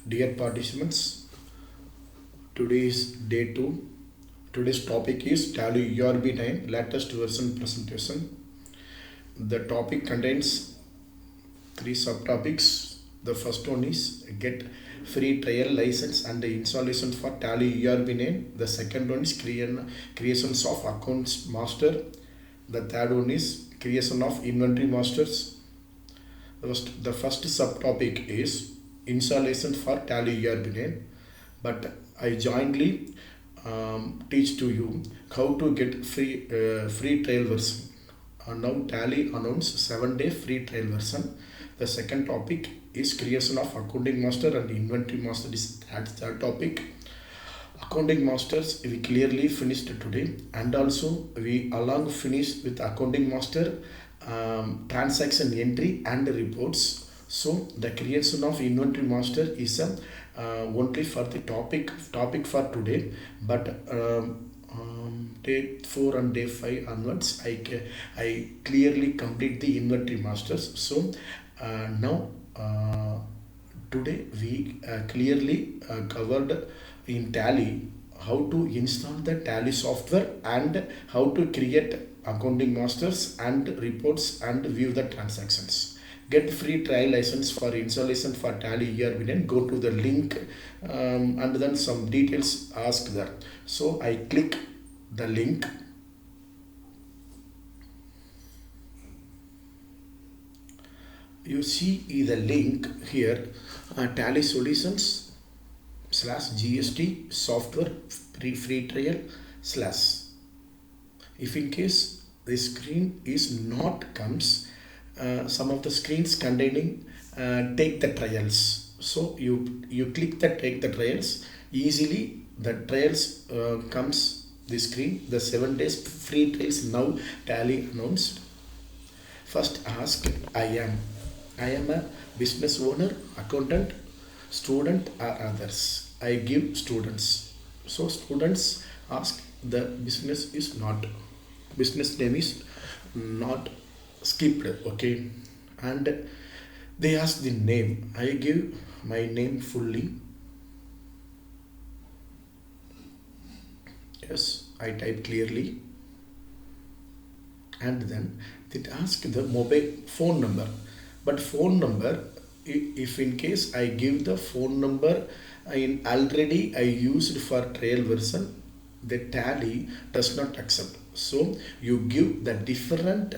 Dear participants, today is day 2. Today's topic is Tally ERB9 latest version presentation. The topic contains 3 subtopics. The first one is get free trial license and installation for Tally ERB9. The second one is creations of accounts master. The third one is creation of inventory masters. The first subtopic is installation for Tally ERB9, but I jointly teach to you how to get free trial version. Now Tally announced 7-day free trial version. The second topic is creation of accounting master and inventory master. That's third topic. Accounting masters we clearly finished today, and also we along finished with accounting master transaction entry and reports. So the creation of inventory master is only for the topic for today, but day 4 and day 5 onwards I clearly complete the inventory masters. So now today we clearly covered in Tally how to install the Tally software and how to create accounting masters and reports and view the transactions. Get free trial license for installation for Tally here. We then go to the link and then some details asked there. So I click the link. You see the link here, Tally Solutions /GST software free trial /. If in case the screen is not comes, some of the screens containing take the trials. So you click the take the trials, easily the trials comes the screen. The 7 days free trials now Tally announced. First ask I am a business owner, accountant, student or others. I give students. So students ask the business name is not skipped, okay, and they ask the name. I give my name fully. Yes, I type clearly, and then they ask the mobile phone number. But phone number, if in case I give the phone number in already I used for trial version, the Tally does not accept. So you give the different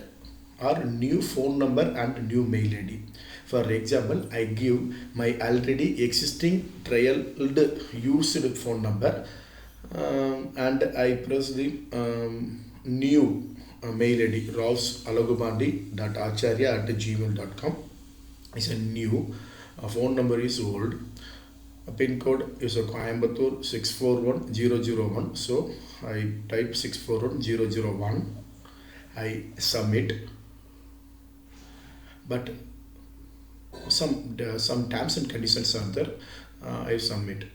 or new phone number and new mail ID. For example, I give my already existing trialed used phone number and I press the new mail ID raosalagubandi.acharya@gmail.com is a new. Phone number is old. Pin code is a Coimbatore 641001. So I type 641001. I submit. But some terms and conditions are there. I submit.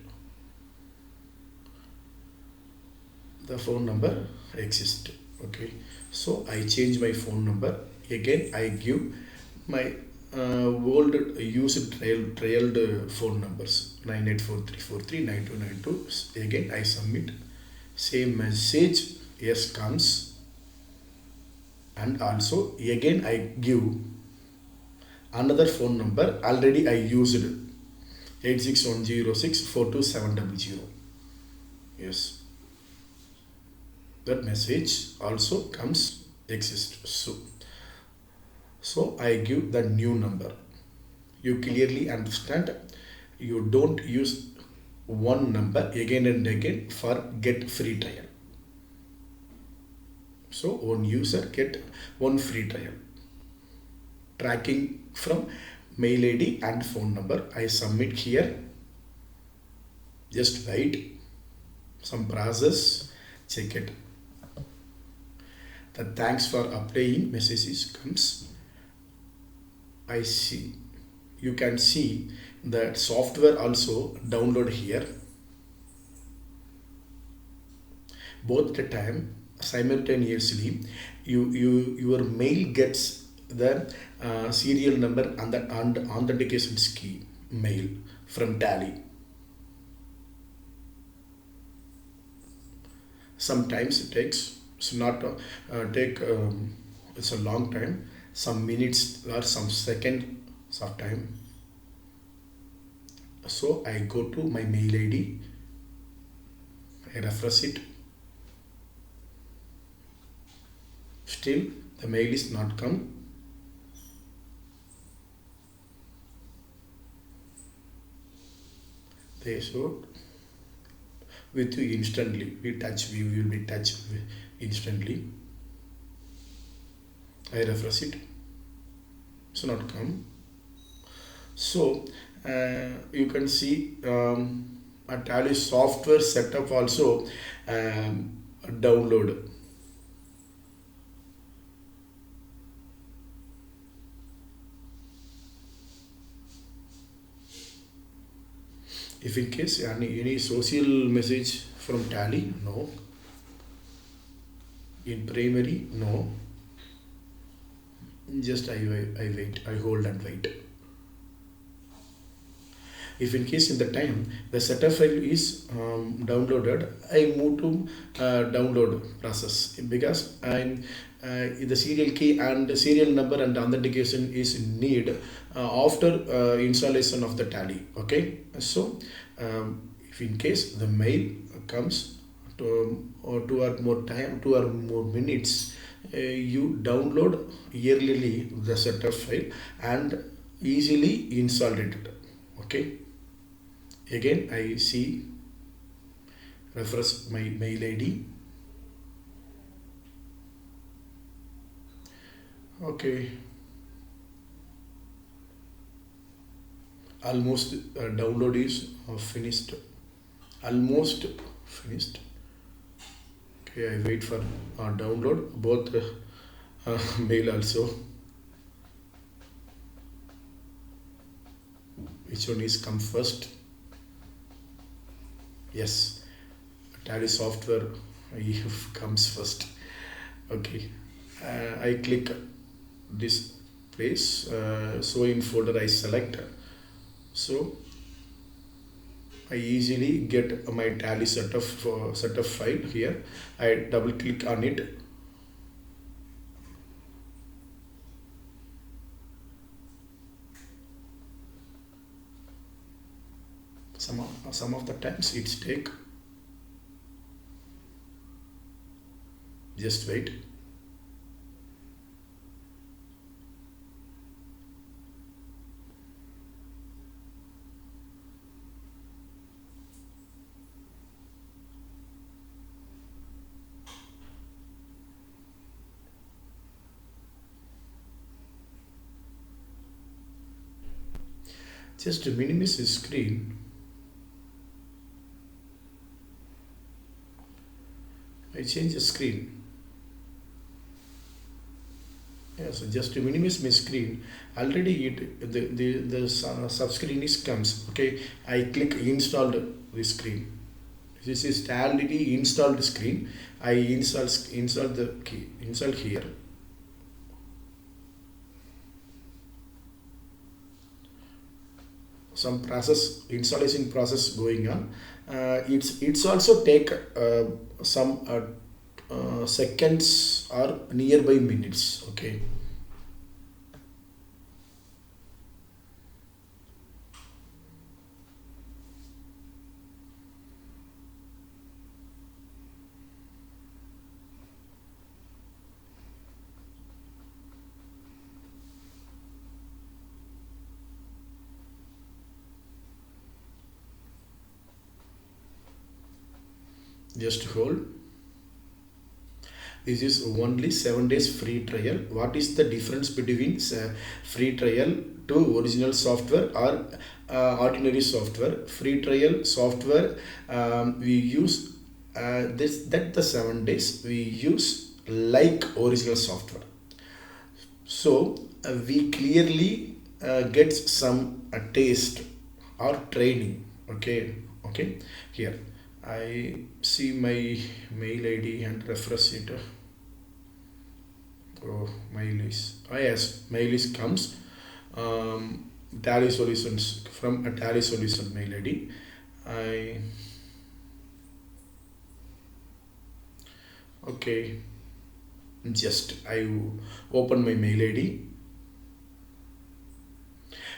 The phone number exists. Okay. So I change my phone number. Again I give my old used trailed phone numbers 9843439292. Again I submit. Same message yes comes, and also again I give another phone number already I used 861064270. Yes, that message also comes exists. So I give the new number. You clearly understand. You don't use one number again and again for get free trial. So one user get one free trial. Tracking from mail ID and phone number. I submit here. Just wait. Some process. Check it. The thanks for applying messages comes. I see. You can see that software also download here. Both the time simultaneously your mail gets the serial number and the authentication key mail from Tally. Sometimes it takes, it's not take it's a long time, some minutes or some seconds of time. So I go to my mail ID, I refresh it, still the mail is not come. They should with you instantly, we will be touch instantly. I refresh it, it's not come. So you can see a Tally software setup also download. If in case any social message from Tally, no. In primary, no. Just I wait, I hold and wait. If in case in the time the setup file is downloaded, I move to download process, because the serial key and the serial number and authentication is need after installation of the Tally. Okay, so if in case the mail comes or 2 or more minutes, you download yearly the setup file and easily install it. Okay, again I see, refresh my mail ID. Okay, almost download is finished, almost finished. Okay, I wait for download both mail also. Which one is come first? Yes, Tally software comes first. Okay, I click this place, so in folder I select, so I easily get my Tally setup file here. I double click on it. Some of the times it's take. Just wait. Just minimize the screen. I change the screen. Yeah, so just to minimize my screen, already the sub screen is comes. Okay, I click installed the screen. This is already installed screen. I install the key, install here. Some process, installation process going on. It's also take some seconds or nearby minutes. Okay, just hold. This is only 7 days free trial. What is the difference between free trial to original software or ordinary software? Free trial software, we use the 7 days we use like original software. So we clearly get some taste or training. Okay, okay. Here I see my mail ID and refresh it. Oh, mail is, yes, mail is comes. Tally Solutions, from a Tally Solution mail ID. I okay, just I open my mail ID.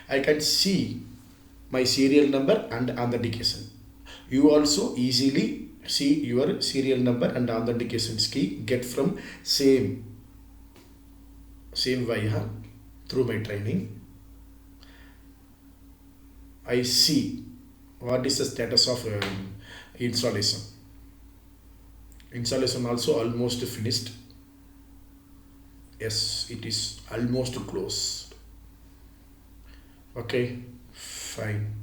I can see my serial number and authentication. You also easily see your serial number and authentication key get from same via through my training. I see what is the status of installation. Installation also almost finished. Yes, it is almost closed. Okay, fine.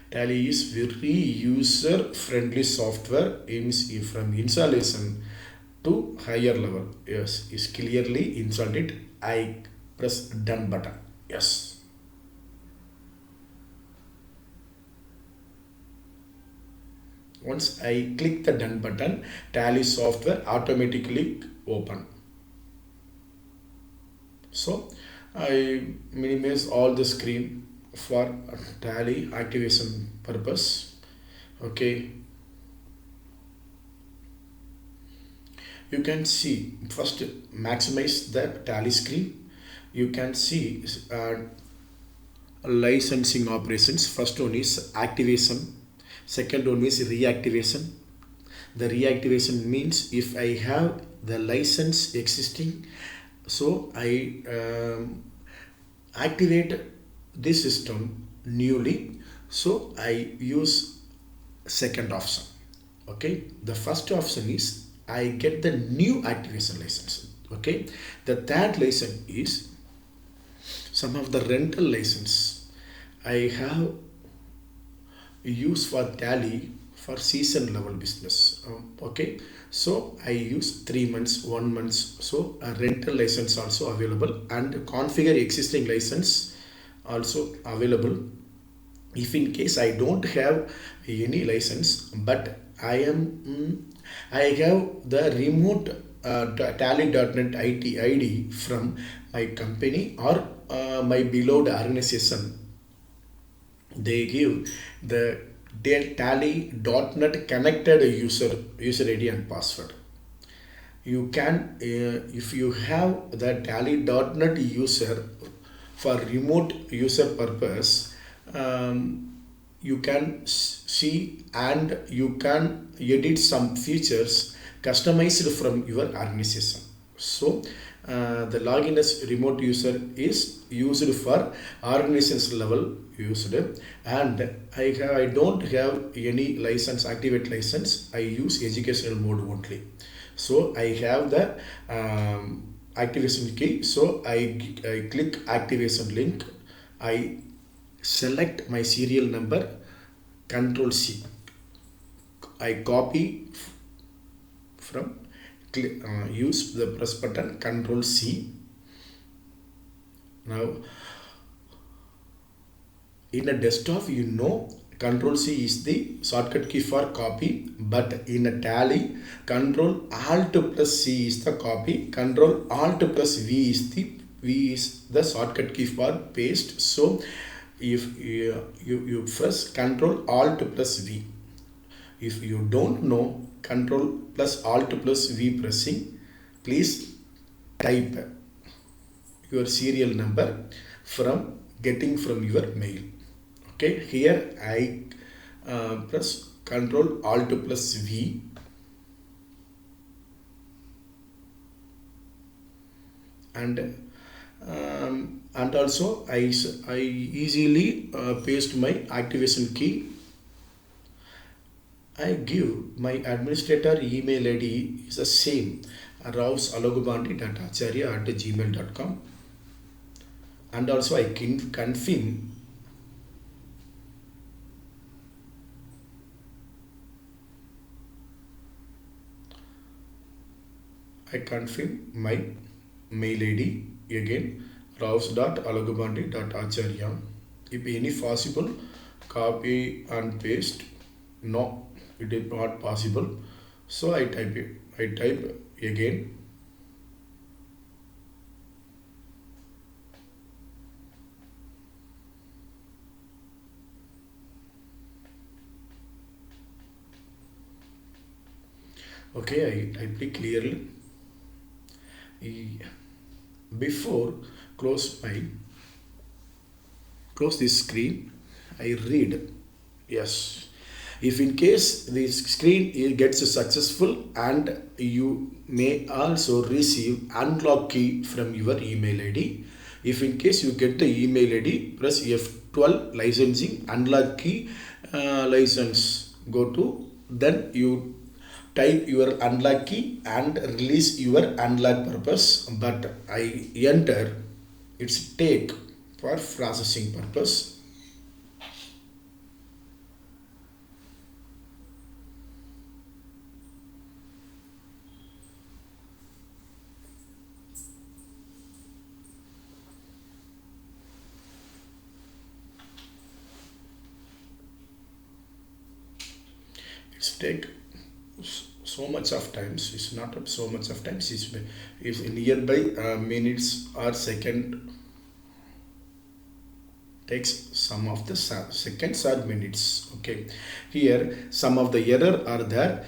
Tally is very user friendly software aims from installation to higher level. Yes, is clearly installed it. I press done button. Yes. Once I click the done button, Tally software automatically open. So I minimize all the screen for Tally activation purpose. Okay, you can see first maximize the Tally screen. You can see licensing operations. First one is activation, second one is reactivation. The reactivation means if I have the license existing, so I activate this system newly, so I use second option. Okay, the first option is I get the new activation license. Okay, the third license is some of the rental license I have use for Tally for season level business. Okay, so I use 3 months, 1 month. So a rental license also available and configure existing license also available. If in case I don't have any license, but I have the remote tally.net IT ID from my company or my beloved organization, they give the tally.net connected user ID and password. You can if you have the tally.net user for remote user purpose, you can see and you can edit some features customized from your organization. So the login as remote user is used for organization level used, and I don't have any license, activate license. I use educational mode only. So I have the activation key. So I click activation link. I select my serial number, Control C. I copy from use the press button Control C. Now in a desktop, Control C is the shortcut key for copy, but in a Tally, Control Alt plus C is the copy, Control Alt plus V is the shortcut key for paste. So if you press Control Alt plus V, if you don't know Control plus Alt plus V pressing, please type your serial number from getting from your mail. Okay, here I press Control Alt plus V, and also I easily paste my activation key. I give my administrator email ID is the same, raosalogubandi.acharya@gmail.com, and also I can confirm my mail ID again, raos.alagubandi.acharya. If any possible, copy and paste. No, it is not possible. So I type it I type again. Okay, I click clearly. E- Before close my close this screen, I read. Yes. If in case the screen gets successful, and you may also receive unlock key from your email ID. If in case you get the email ID, press F12 licensing unlock key license. Go to, then you type your unlock key and release your unlock purpose. But I enter its take for processing purpose. It's take so much of times. It's not so much of times. It's nearby minutes or second, takes some of the seconds or minutes. Okay, here some of the error are there.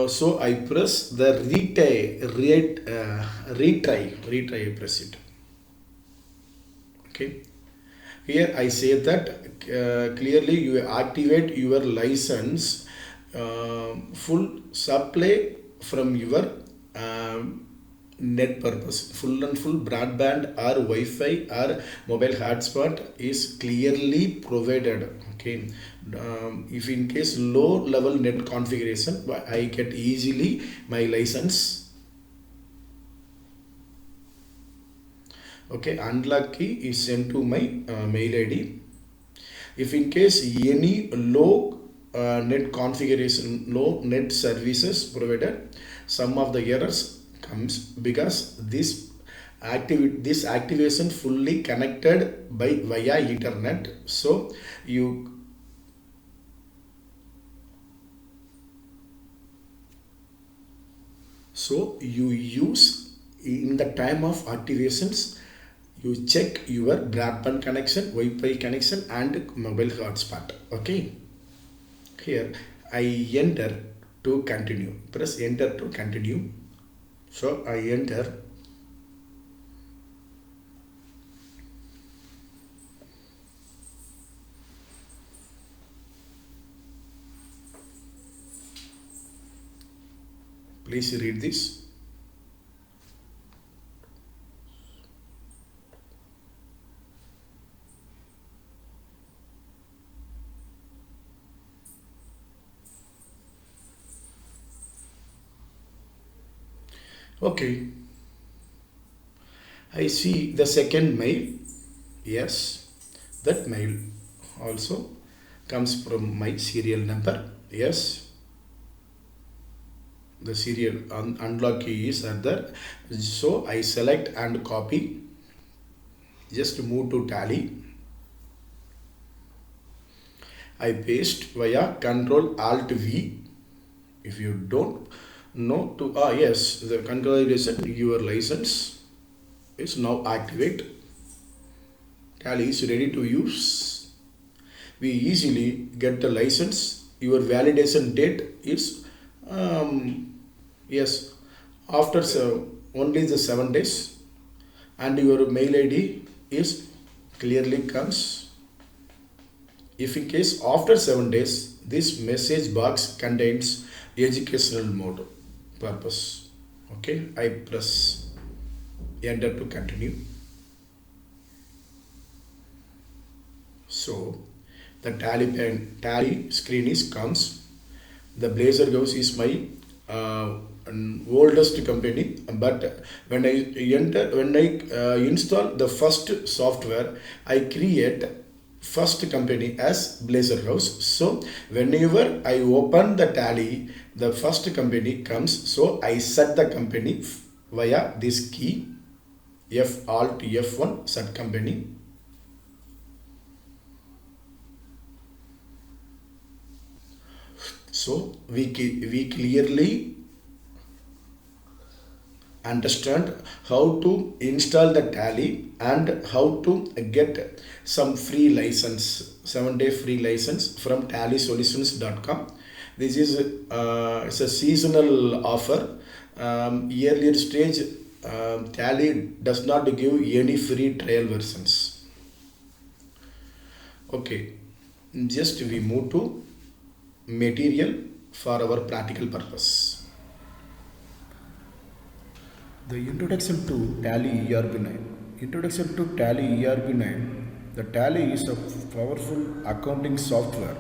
So I press the retry. I press it. Okay, here I say that clearly you activate your license full supply from your net purpose. Full and full broadband or Wi-Fi or mobile hotspot is clearly provided. Okay, if in case low level net configuration, I get easily my license. Okay, unlock key is sent to my mail ID. If in case any low net configuration, low net services provided, some of the errors comes because this activation fully connected by via internet. So you use in the time of activations, you check your broadband connection, Wi-Fi connection and mobile hotspot. Okay, here I enter to continue. Press enter to continue. So I enter. Please read this. Okay, I see the second mail. Yes, that mail also comes from my serial number. Yes, the serial unlock key is at there. So I select and copy. Just move to tally. I paste via Control Alt V. If you don't know to yes, the congratulations, your license is now activate. Tally is ready to use. We easily get the license. Your validation date is yes, after only the 7 days, and your mail ID is clearly comes. If in case after 7 days, this message box contains educational mode purpose. Okay, I press enter to continue. So the tally screen is comes. The Blazor House is my oldest company, but when I install the first software, I create first company as Blazor House. So whenever I open the tally, the first company comes. So I set the company via this key F Alt F1 set company. So we clearly understand how to install the Tally and how to get some free license, 7-day free license from tallysolutions.com. This is it's a seasonal offer. Earlier stage, Tally does not give any free trial versions. Okay, just we move to material for our practical purpose. The introduction to Tally ERP9. Introduction to Tally ERP9. The Tally is a powerful accounting software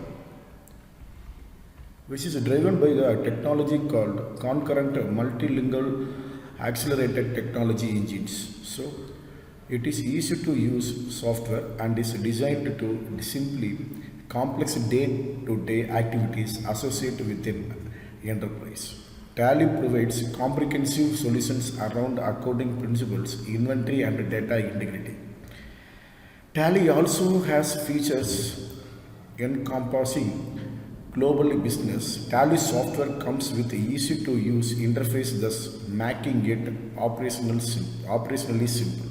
which is driven by the technology called concurrent multilingual accelerated technology engines. So it is easy to use software and is designed to simply complex day-to-day activities associated within enterprise. Tally provides comprehensive solutions around accounting principles, inventory and data integrity. Tally also has features encompassing global business. Tally software comes with easy to use interface, thus making it operationally simple.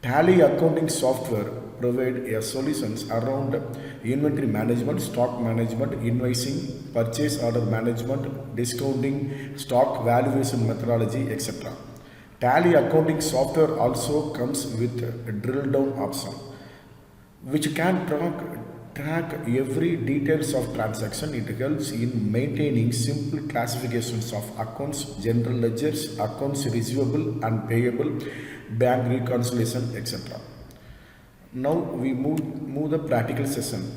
Tally accounting software provide solutions around inventory management, stock management, invoicing, purchase order management, discounting, stock valuation methodology, etc. Tally accounting software also comes with a drill down option which can track every details of transaction. It helps in maintaining simple classifications of accounts, general ledgers, accounts receivable and payable, bank reconciliation, etc. Now we move the practical session.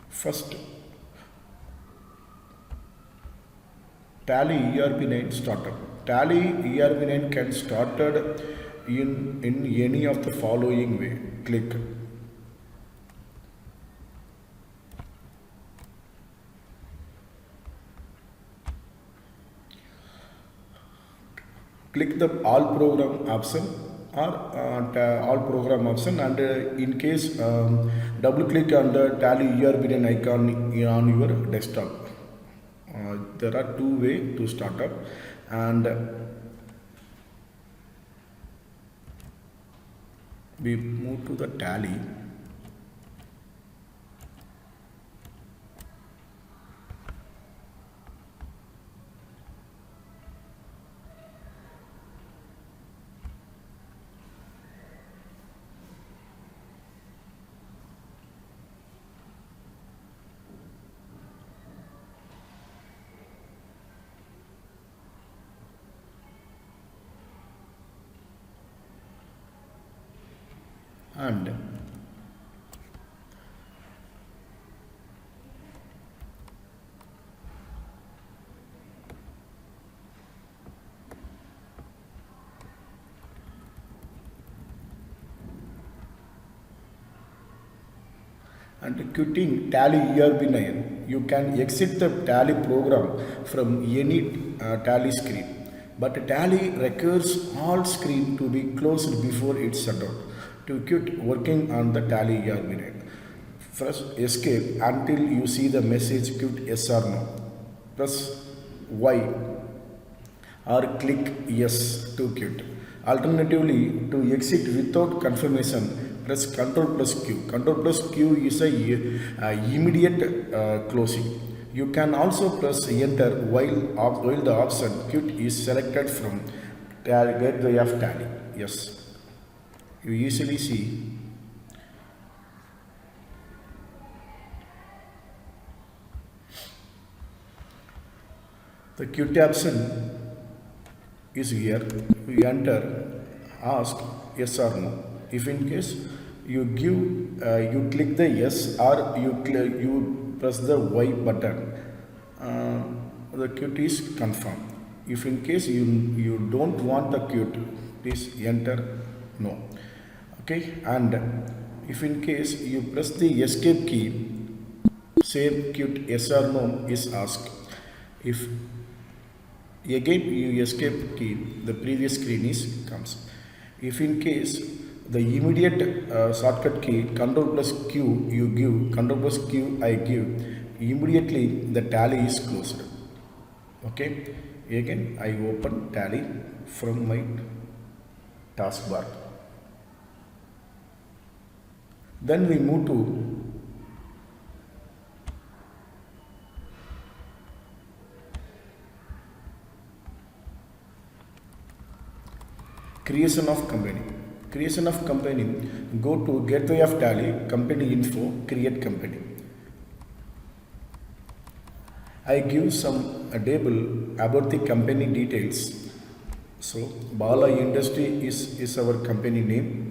First, Tally ERP9 startup. Tally ERP9 can started in any of the following way. Click the all program option or all program option, and in case double click on the Tally ERP9 icon on your desktop. There are two ways to start up, and we move to the Tally. And quitting Tally ERP9, you can exit the Tally program from any Tally screen. But Tally requires all screen to be closed before it's shut down. To quit working on the Tally ERP9, press escape until you see the message quit yes or no. Press Y or click yes to quit. Alternatively, to exit without confirmation, press Ctrl plus Q. Ctrl plus Q is a immediate closing. You can also press enter while the option quit is selected from gateway of Tally. Yes. You easily see the quit option is here. You enter, ask yes or no. If in case you click the yes or you press the Y button, the quit is confirmed. If in case you don't want the quit, please enter no. Okay, and if in case you press the escape key, same quit yes or no is asked. If again you escape key, the previous screen is comes. If in case the immediate shortcut key Ctrl plus Q you give, Ctrl plus Q I give, immediately the Tally is closed. Okay, Again, I open Tally from my taskbar. Then we move to creation of company. Creation of company, go to gateway of Tally, company info, create company. I give some table about the company details. So Bala Industry is our company name.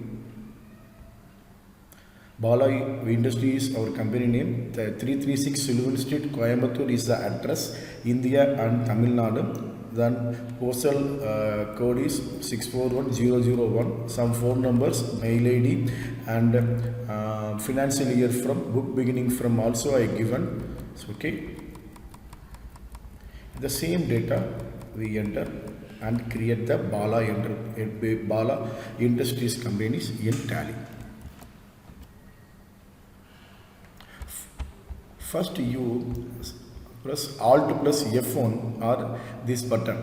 Bala Industry is our company name. The 336 Sullivan Street, Coimbatore is the address. India and Tamil Nadu. Then postal code is 641001. Some phone numbers, mail ID, and financial year from book beginning from also I given. So, okay. The same data we enter and create the Bala Industries companies in Tally. First you press Alt plus F1 or this button,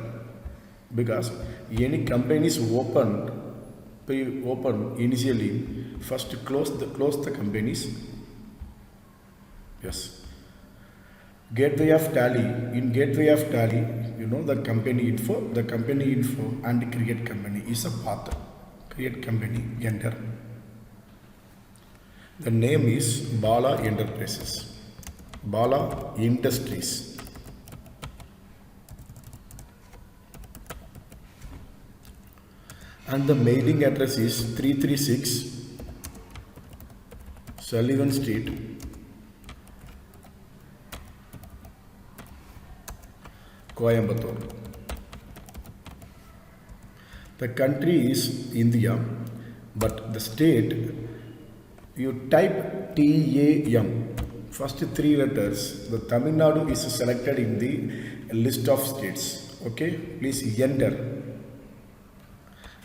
because any company is open initially. First close the companies. Yes. Gateway of Tally. In gateway of Tally, the company info and create company is a path. Create company, enter. The name is Bala Enterprises. Bala Industries. And the mailing address is 336 Sullivan Street, Coimbatore. The country is India, but the state, you type TAM. First three letters, the Tamil Nadu is selected in the list of states. Okay, please enter.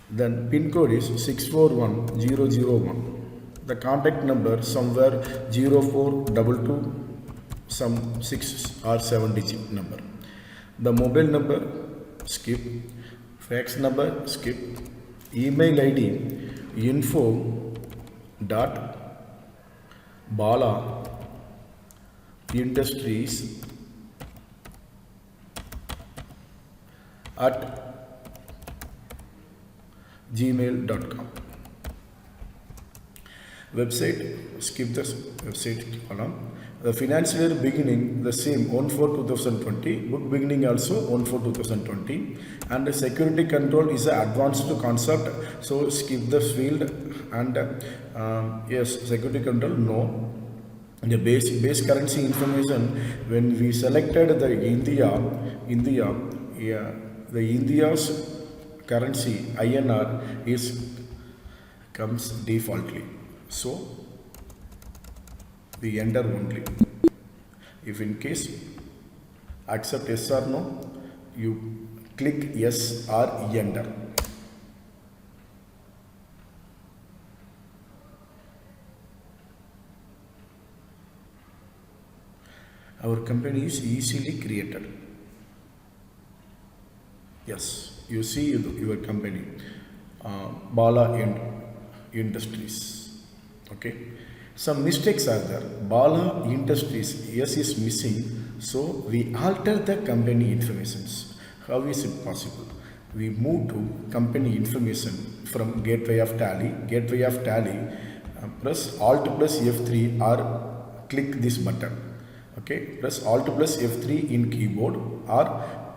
Then pin code is 641001. The contact number somewhere 0422, some 6 or 7 digit number. The mobile number, skip. Fax number, skip. Email ID, info.bala industries at gmail.com. Website, skip this website column. The financial year beginning the same 1/4/2020, book beginning also 1/4/2020, and the security control is an advanced concept, so skip this field. And yes, security control, no. The base currency information, when we selected the India, the India's currency INR comes defaultly. So we enter only. If in case accept yes or no, you click yes or enter. Our company is easily created. Yes, you see your company, Bala Industries. Okay. Some mistakes are there. Bala Industries, yes, is missing. So we alter the company information. How is it possible? We move to company information from gateway of Tally. Gateway of Tally, press Alt plus F3 or click this button. Okay, press Alt plus F3 in keyboard, or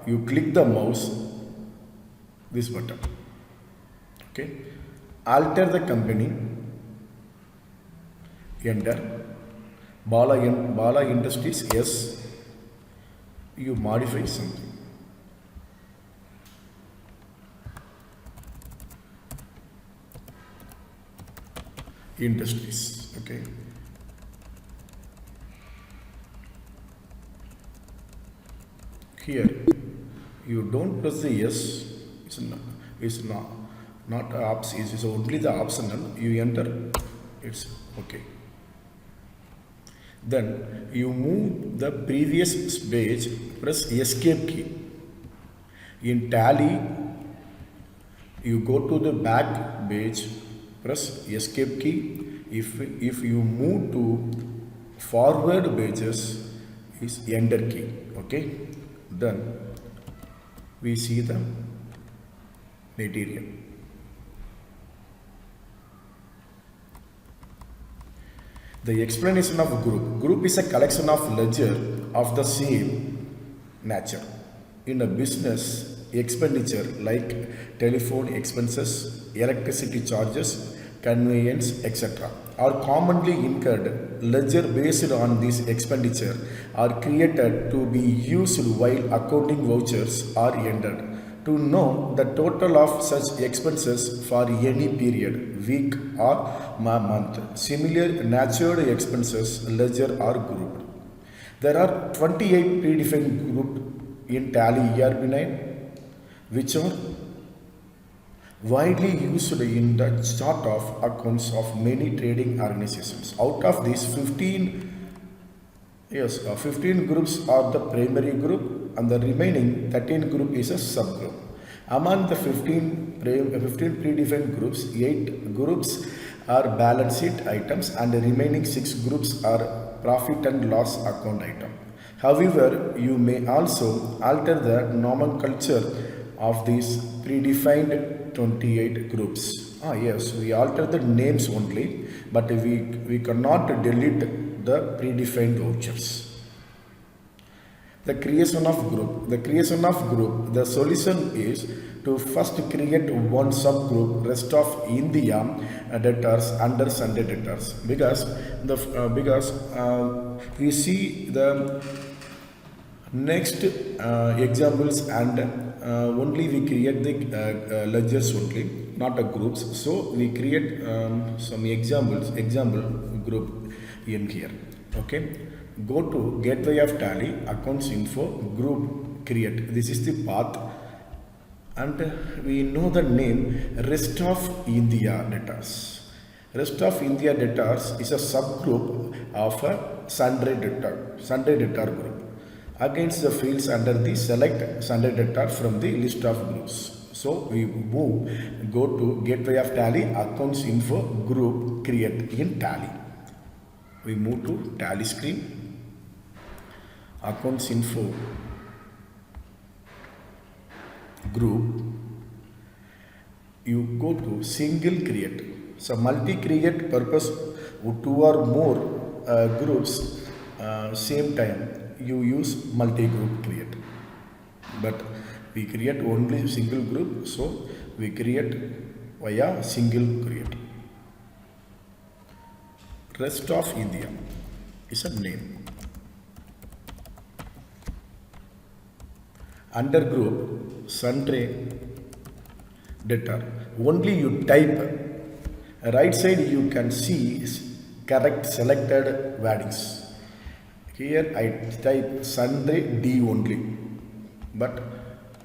you click the mouse, this button. Okay, alter the company, enter. Bala Industries, yes, you modify something. Industries, okay. Here, you don't press the yes, it's not option, it's only the optional, you enter, it's okay. Then you move the previous page, press escape key. In Tally, you go to the back page, press escape key. If you move to forward pages, is enter key. Okay, then we see the material. The explanation of group. Group is a collection of ledger of the same nature. In a business, expenditure like telephone expenses, electricity charges, conveyance, etc. are commonly incurred. Ledger based on this expenditure are created to be used while accounting vouchers are entered. To know the total of such expenses for any period, week or month, similar natured expenses ledger are grouped. There are 28 predefined groups in Tally ERP9, which are widely used in the chart of accounts of many trading organizations. Out of these 15 groups are the primary group and the remaining 13 group is a subgroup. Among the 15 predefined groups, 8 groups are balance sheet items and the remaining 6 groups are profit and loss account item. However, you may also alter the nomenclature of these predefined 28 groups. Yes, we alter the names only, but we cannot delete the predefined vouchers. The creation of group. The solution is to first create one subgroup, rest of India debtors under Sunday debtors, because we see the next examples and only we create the ledgers only, not a groups. So we create some example group in here. Okay, go to gateway of Tally, accounts info, group create. This is the path, and we know the name rest of India debtors. Rest of India debtors is a subgroup of a Sunday debtor group. Against the fields under the select Sunday debtor from the list of groups. So we go to gateway of Tally, accounts info, group create in Tally. We move to Tally screen, accounts info, group. You go to single create. So multi create purpose, 2 or more groups same time, you use multi group create, but we create only single group, so we create via single create. Rest of India is a name. Under group Sunday debtor, only you type. Right side you can see correct selected wordings. Here I type Sunday D only, but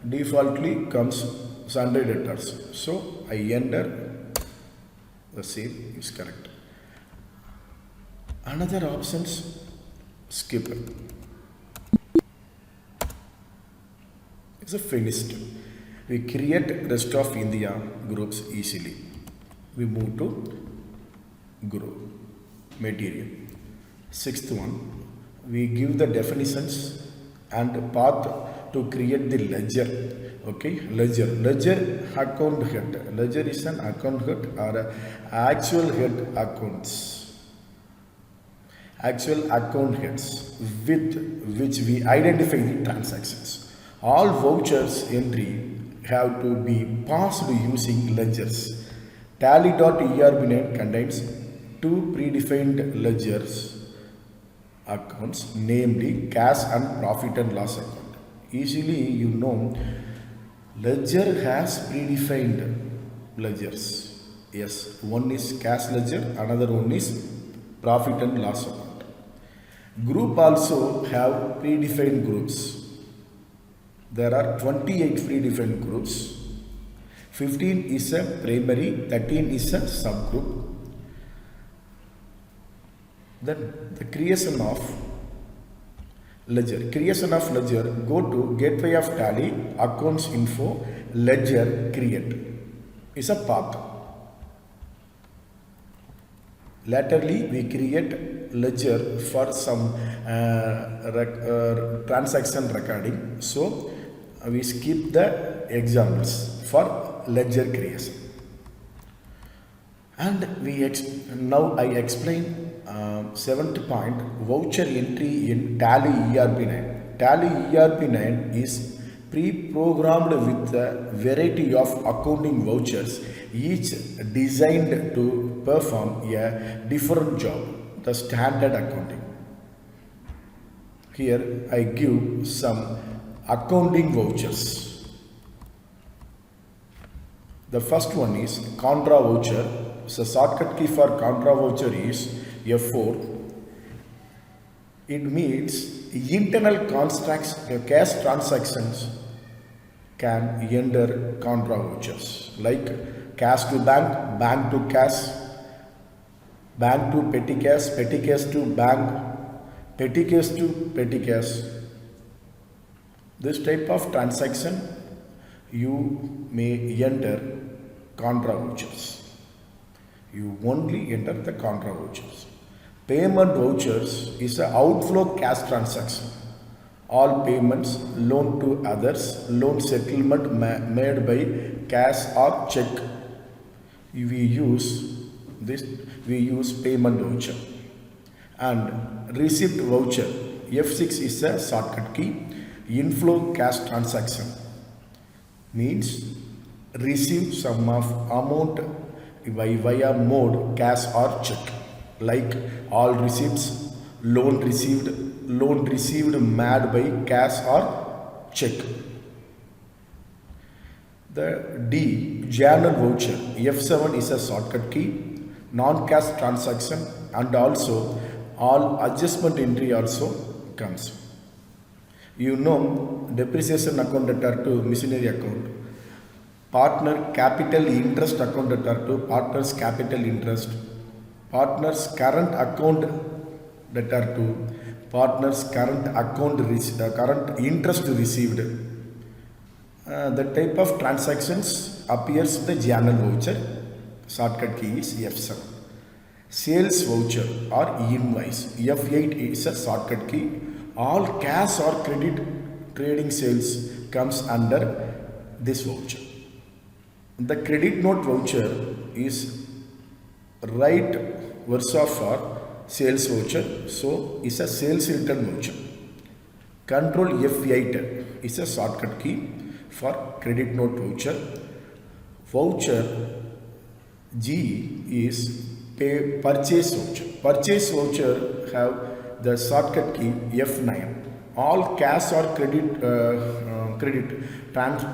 defaultly comes Sunday debtors. So I enter the same is correct. Another options, skip. It's a finished. We create rest of India groups easily. We move to group material. Sixth one, we give the definitions and path to create the ledger. Okay, ledger account head. Ledger is an account head or actual head accounts. Actual account heads with which we identify the transactions. All vouchers entry have to be passed using ledgers. Tally.ERB9 contains 2 predefined ledgers accounts, namely cash and profit and loss account. Easily you know ledger has predefined ledgers. Yes, one is cash ledger, another one is profit and loss account. Group also have predefined groups. There are 28 predefined groups. 15 is a primary, 13 is a subgroup. Then the creation of ledger. Creation of ledger, go to gateway of tally, accounts info, ledger create is a path. Laterally we create ledger for some transaction recording, so we skip the examples for ledger creation. And now I explain seventh point, voucher entry in Tally ERP9. Tally ERP9 is pre-programmed with a variety of accounting vouchers, each designed to perform a different job, the standard accounting. Here I give some accounting vouchers. The first one is contra voucher. So shortcut key for contra voucher is F4. It means internal constructs, cash transactions can enter contra vouchers like cash to bank, bank to cash, bank to petty cash to bank, petty cash to petty cash. This type of transaction you may enter contra vouchers. You only enter the contra vouchers. Payment vouchers is an outflow cash transaction. All payments, loan to others, loan settlement made by cash or check. We use payment voucher. And receipt voucher, F6 is a shortcut key. Inflow cash transaction means receive some of amount via mode cash or check, like all receipts, loan received made by cash or check. The D, journal voucher, F7 is a shortcut key, non-cash transaction, and also all adjustment entry also comes. You know, depreciation account debtor to machinery account, partner capital interest account debtor to partner's capital interest, partner's current account debtor to partner's current current interest received. The type of transactions appears in the journal voucher. Shortcut key is F7. Sales voucher or invoice, F8 is a shortcut key. All cash or credit trading sales comes under this voucher. The credit note voucher is right versa for sales voucher, so is a sales return voucher. Control F8 is a shortcut key for credit note voucher. Voucher G is purchase voucher. Purchase voucher have the shortcut key F9. All cash or credit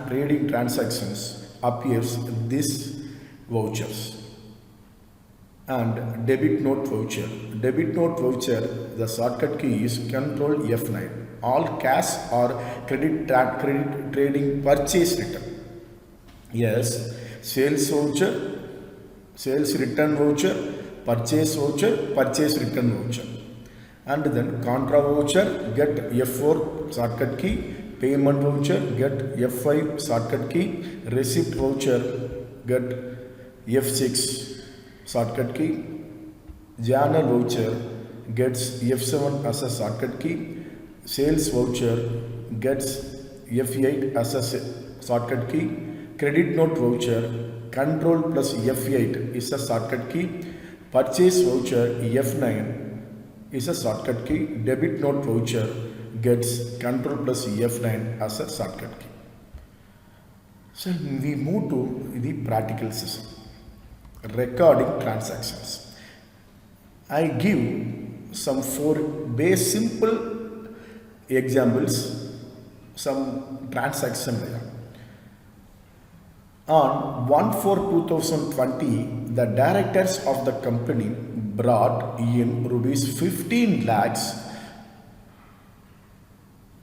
trading transactions appears this vouchers. And debit note voucher. Debit note voucher, the shortcut key is Control F9. All cash or credit trading purchase return. Yes, sales voucher, sales return voucher, purchase return voucher. And then contra voucher, get F4 shortcut key, payment voucher, get F5 shortcut key, receipt voucher, get F6 shortcut key, journal voucher gets F7 as a shortcut key, sales voucher gets F8 as a shortcut key, credit note voucher control plus F8 is a shortcut key, purchase voucher F9 is a shortcut key, debit note voucher gets control plus F9 as a shortcut key. So we move to the practical system. Recording transactions. I give some 4 base simple examples, some transaction. On 1/4/2020, the directors of the company brought in rupees 15 lakhs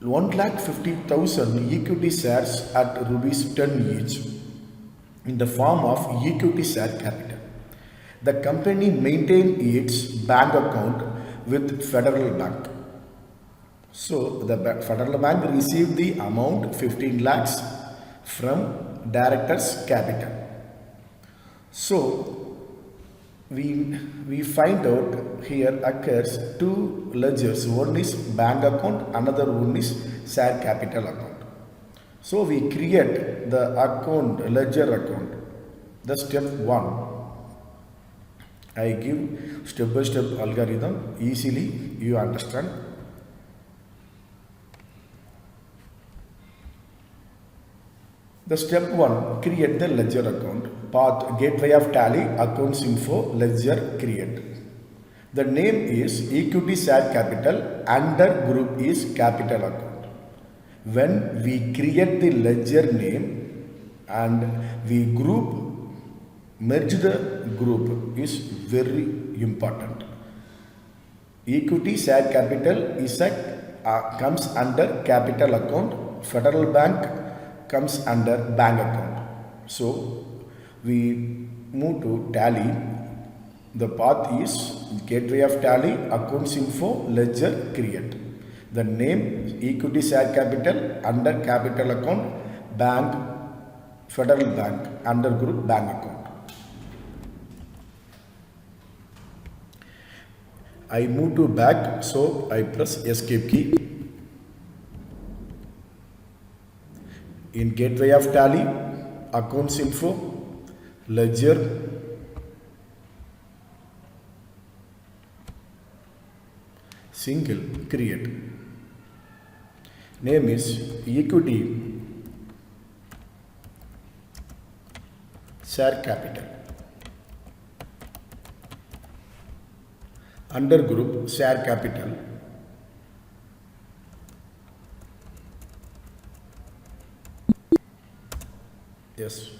1,50,000 equity shares at rupees 10 each in the form of equity share capital. The company maintained its bank account with Federal Bank. So the Federal Bank received the amount 15 lakhs from director's capital. So we find out here occurs two ledgers. One is bank account, another one is share capital account. So we create the account, ledger account. The step 1. I give step by step algorithm, easily you understand. The step 1, create the ledger account. Path, gateway of Tally, accounts info, ledger create. The name is equity share capital, under group is capital account. When we create the ledger name and we merge the group is very important. Equity share capital is comes under capital account. Federal Bank comes under bank account. So we move to Tally. The path is gateway of Tally, accounts info, ledger create. The name equity share capital, under capital account, bank, Federal Bank, under group bank account. I move to back, so I press escape key. In gateway of Tally, accounts info, ledger, single create. Name is equity share capital, under group share capital. Yes,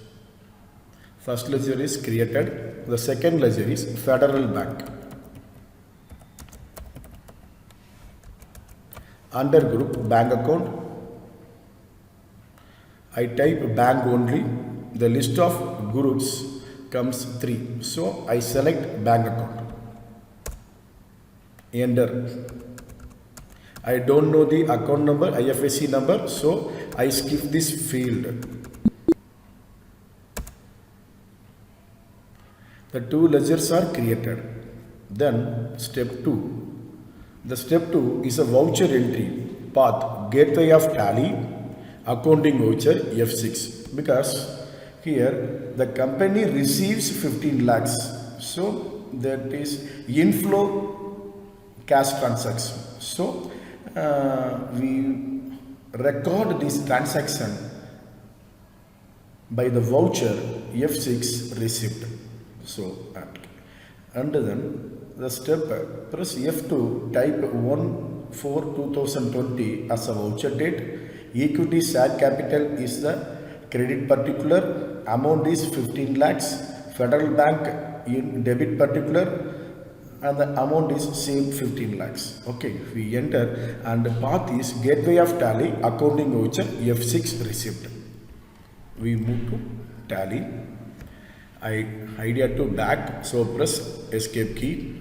first ledger is created. The second ledger is Federal Bank, under group bank account. I type bank only. The list of groups comes 3, so I select bank account. Enter. I don't know the account number, IFSC number, so I skip this field. The two ledgers are created. Then step 2. The step 2 is a voucher entry. Path, gateway of Tally, accounting voucher F6. Because here the company receives 15 lakhs. So that is inflow cash transaction. So we record this transaction by the voucher F6 receipt. So and then the step, press F2, type 1/4/2020 as a voucher date. Equity share capital is the credit particular, amount is 15 lakhs, Federal Bank in debit particular, and the amount is same 15 lakhs. Okay, we enter and the path is gateway of Tally, accounting voucher F6 receipt. We move to Tally. Idea to back, so press escape key.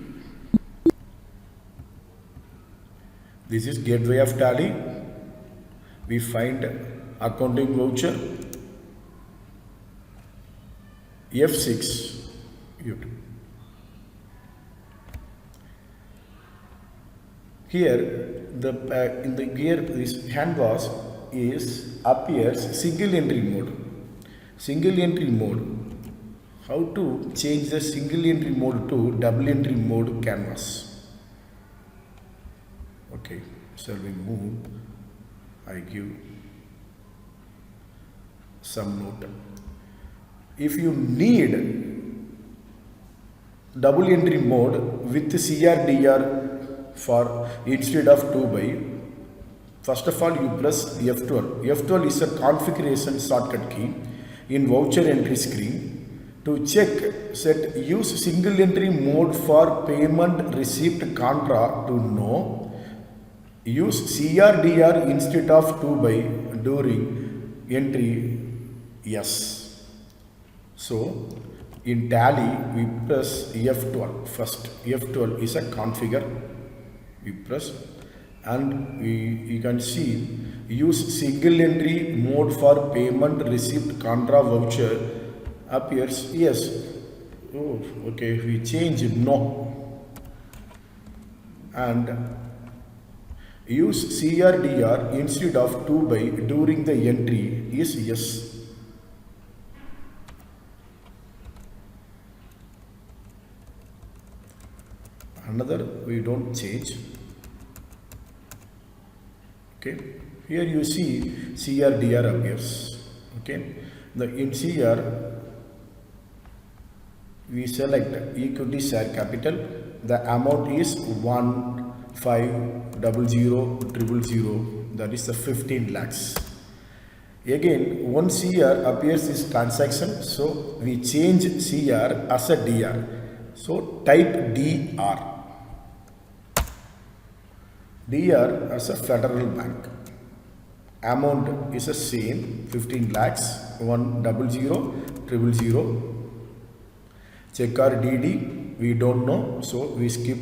This is gateway of Tally. We find accounting voucher F6. Here in the gear this hand wash appears single entry mode. Single entry mode. How to change the single entry mode to double entry mode canvas? Okay, so we move. I give some note. If you need double entry mode with CRDR for instead of 2x, first of all you press F12. F12 is a configuration shortcut key in voucher entry screen. To check, set use single entry mode for payment receipt contra to no. Use CRDR instead of 2x during entry yes. So in Tally we press F12 first. F12 is a configure. We press and you can see use single entry mode for payment receipt contra voucher appears. Yes. Oh, okay, we change it. No. And use CRDR instead of 2 by during the entry is yes. Another we don't change. Okay, here you see CRDR appears. Okay, in CR we select equity share capital. The amount is 15000000. That is the 15 lakhs. Again, one CR appears this transaction, so we change CR as a DR. So type DR. DR as a federal bank. Amount is the same, 15 lakhs, 1000000. Check our DD, we don't know, so we skip.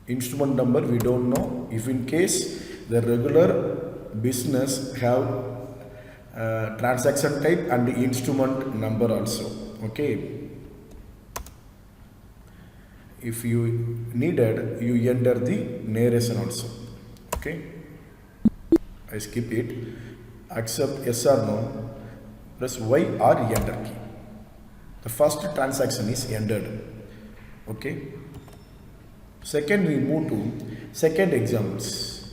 Instrument number we don't know. If in case the regular business have transaction type and the instrument number also. Okay. If you needed, you enter the narration also. Okay. I skip it. Accept yes or no. Press Y or enter key. The first transaction is entered. Okay. Second, we move to second examples.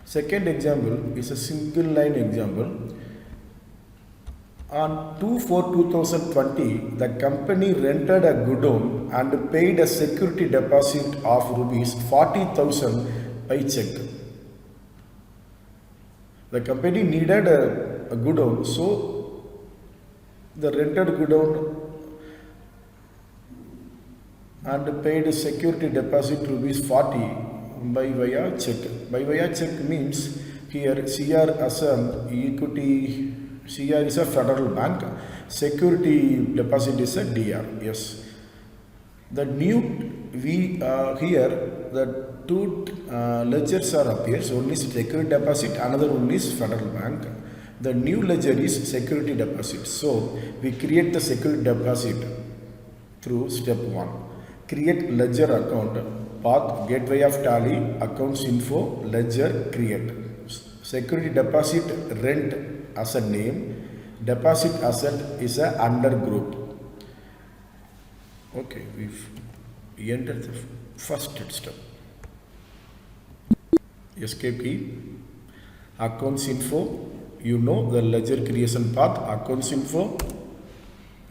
Second example is a single line example. On 2/4/2020, the company rented a godown and paid a security deposit of rupees 40,000 by check. The company needed a godown, so the rented godown and paid a security deposit rupees 40 by via check. By via check means here CR as an equity, CR is a federal bank, security deposit is a DR. Yes. The new here the two ledgers are appears. One is security deposit, another one is federal bank. The new ledger is security deposit. So we create the security deposit through step 1. Create ledger account, path gateway of tally, accounts info, ledger create. Security deposit rent as a name, deposit asset is a under group. Okay, we've entered the first step. Escape key, accounts info, you know the ledger creation path, accounts info,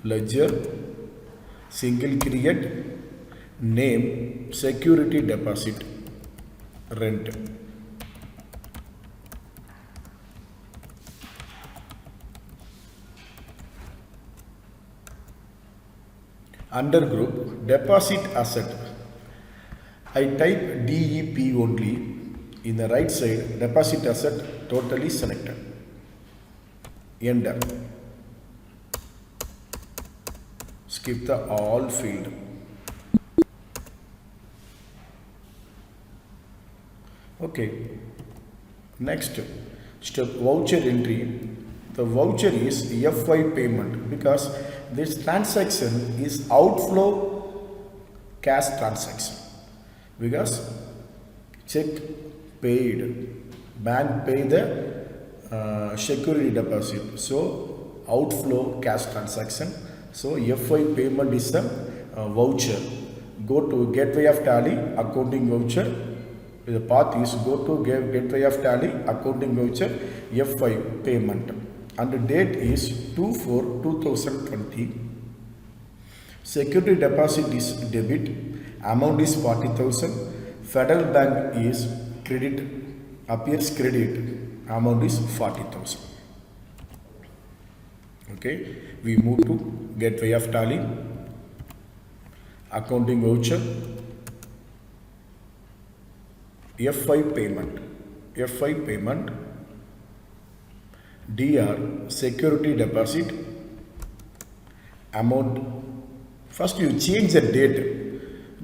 ledger, single create, name, security deposit, rent. Under group, deposit asset. I type DEP only. In the right side, deposit asset totally selected. Enter. Skip the all field. Okay. Next step, voucher entry. The voucher is FY payment because this transaction is outflow cash transaction. Because check paid, bank pay the security deposit. So outflow cash transaction. So FY payment is the voucher. Go to gateway of tally, accounting voucher. The path is go to gateway of tally, accounting voucher, FY payment. And the date is 2/4/2020. Security deposit is debit, amount is 40,000. Federal bank is credit, appears credit, amount is 40,000. Okay, we move to gateway of tally, accounting voucher, FI payment, FI payment, DR security deposit, amount. First you change the date.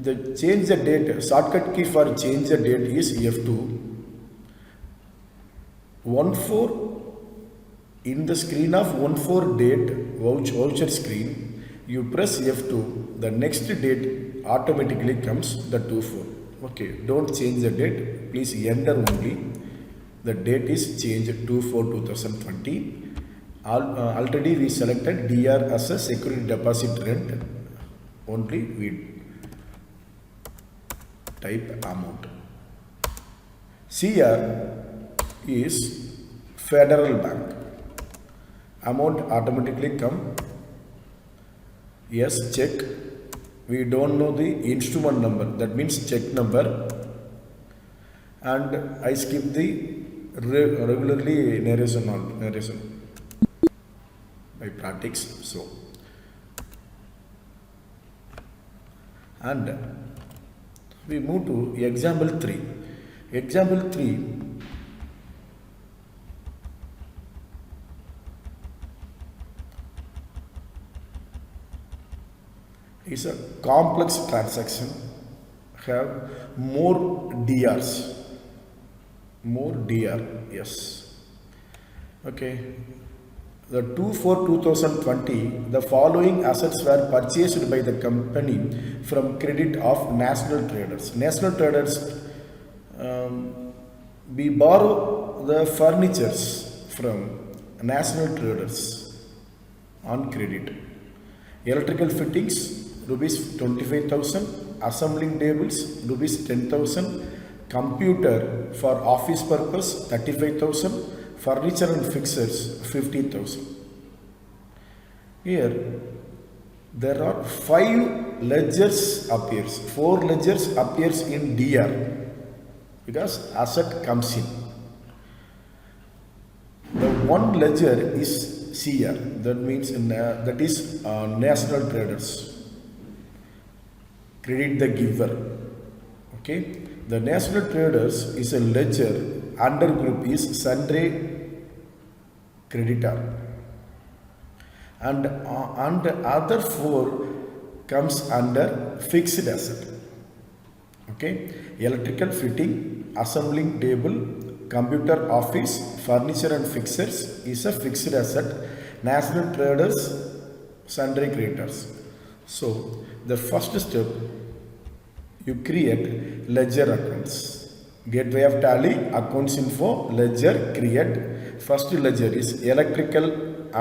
The change the date shortcut key for change the date is F2. 1/4 in the screen of 1/4 date voucher screen, you press F2, the next date automatically comes the 2/4. Okay, don't change the date, please enter only. The date is changed 2/4/2020. Already we selected DR as a security deposit rent. Only we type amount. CR is Federal Bank. Amount automatically come. Yes, check. We don't know the instrument number, that means check number. And I skip the regularly narration by practice. So, and we move to example 3. Example 3 is a complex transaction, have more DRs, yes. Okay, the 2/4/2020, the following assets were purchased by the company from credit of National Traders. National Traders, we borrow the furnitures from National Traders on credit. Electrical fittings rupees 25,000, assembling tables rupees 10,000, computer for office purpose 35,000, furniture and fixtures 50,000. Here there are 5 ledgers appears. 4 ledgers appears in DR because asset comes in. The one ledger is CR, that means that is National Traders. Credit the giver. Okay, the National Traders is a ledger. Under group is sundry creditor, and other 4 comes under fixed asset. Okay, electrical fitting, assembling table, computer office, furniture and fixtures is a fixed asset. National Traders, sundry creditors. So the first step, you create ledger accounts. Gateway of Tally, accounts info, ledger, create. First ledger is electrical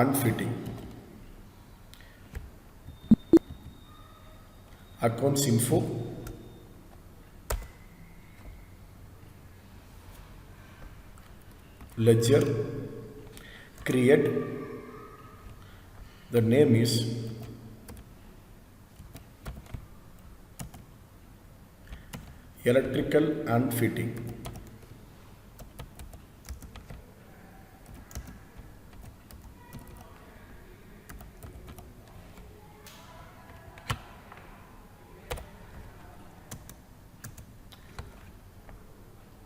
and fitting. Accounts info, ledger, create. The name is electrical and fitting.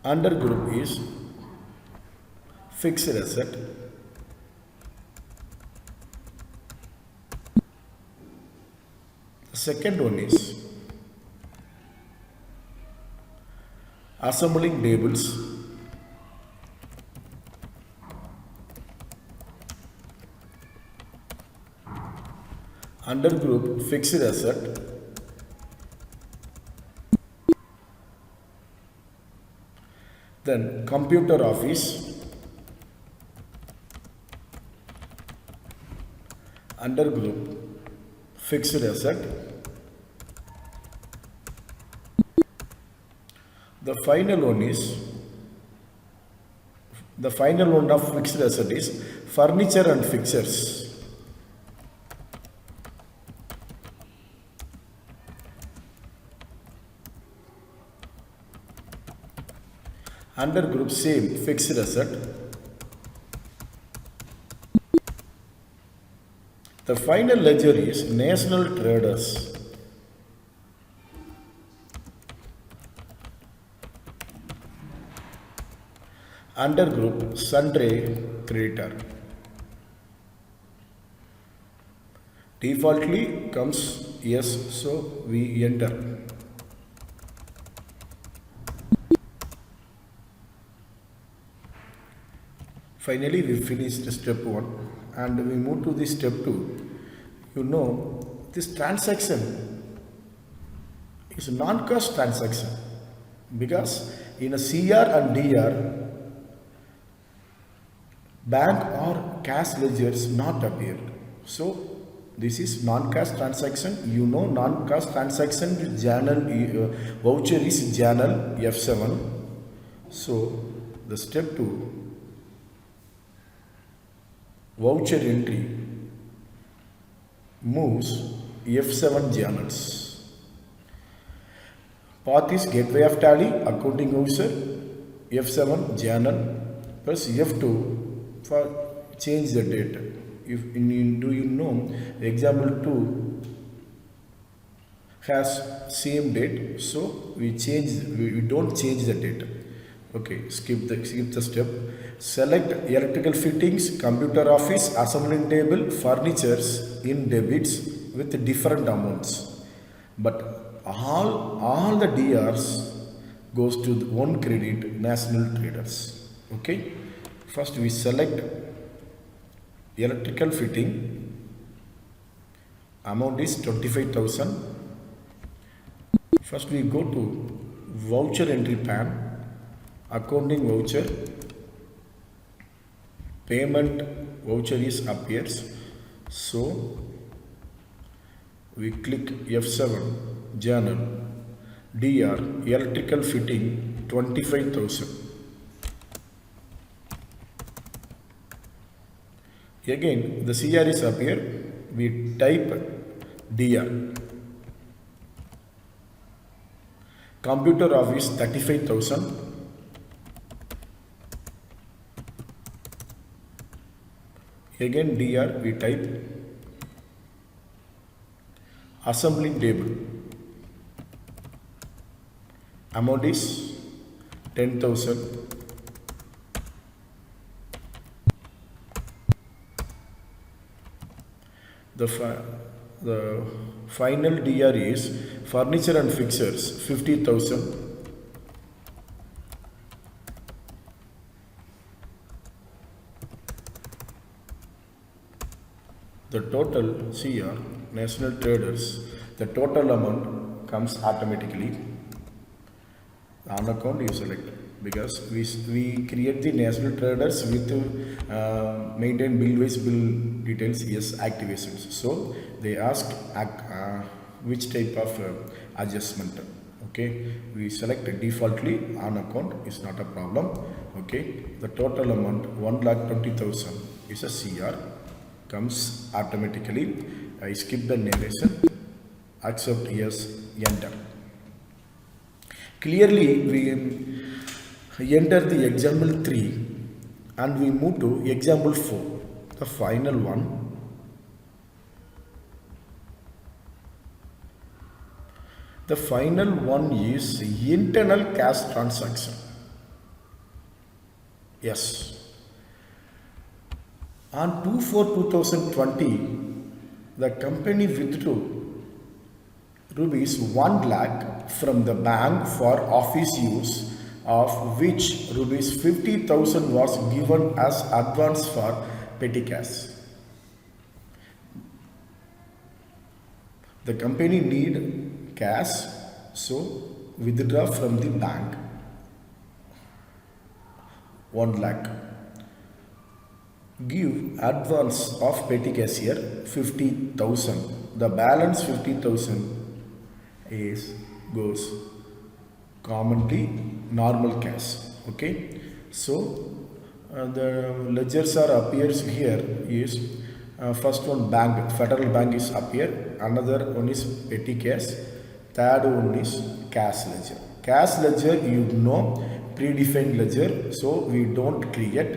Under group is fixed asset. The second one is assembling tables. Under group fixed asset. Then computer office. Under group fixed asset. The final one of fixed asset is furniture and fixtures. Under group same fixed asset. The final ledger is National Traders. Under group sundry creditor. Defaultly comes yes, so we enter. Finally, we finished step 1 and we move to the step 2. You know, this transaction is a non-cash transaction because in a CR and DR, bank or cash ledgers not appeared. So this is non-cash transaction. You know, non-cash transaction journal voucher is journal F7. So the step 2 voucher entry moves F7 journals. Path is gateway of tally, accounting voucher, F7 journal plus F2 for change the date. If do you know example 2 has same date, so we don't change the date. Okay, skip the step. Select electrical fittings, computer office, assembling table, furnitures in debits with different amounts. But all the DRs goes to the one credit National Traders. Okay, first we select electrical fitting, amount is 25,000. First we go to voucher entry pan, accounting voucher, payment voucher is appears. So we click F7 journal, DR electrical fitting 25,000. Again the CR is appear, we type DR, computer office 35,000, again DR we type, assembling table, amount is 10,000. The final DR is furniture and fixtures 50,000. The total CR National Traders, the total amount comes automatically. On account you select because we create the National Traders with maintain bill wise bill details, yes, activations. So they ask which type of adjustment. Okay, we select defaultly on account, is not a problem. Okay, the total amount 1,20,000 is a CR, comes automatically. I skip the narration, accept, yes, enter. Clearly we enter the example 3 and we move to example 4, the final one. The final one is internal cash transaction. Yes. On 2/4/2020, the company withdrew rupees 1 lakh from the bank for office use, of which rupees 50,000 was given as advance for petty cash. The company need cash, so withdraw from the bank 1 lakh. Give advance of petty cash here 50,000. The balance 50,000 goes commonly normal cash. Okay, so the ledgers are appears here is first one bank, Federal Bank is appear, another one is petty cash, third one is cash ledger. Cash ledger, you know, predefined ledger, so we don't create.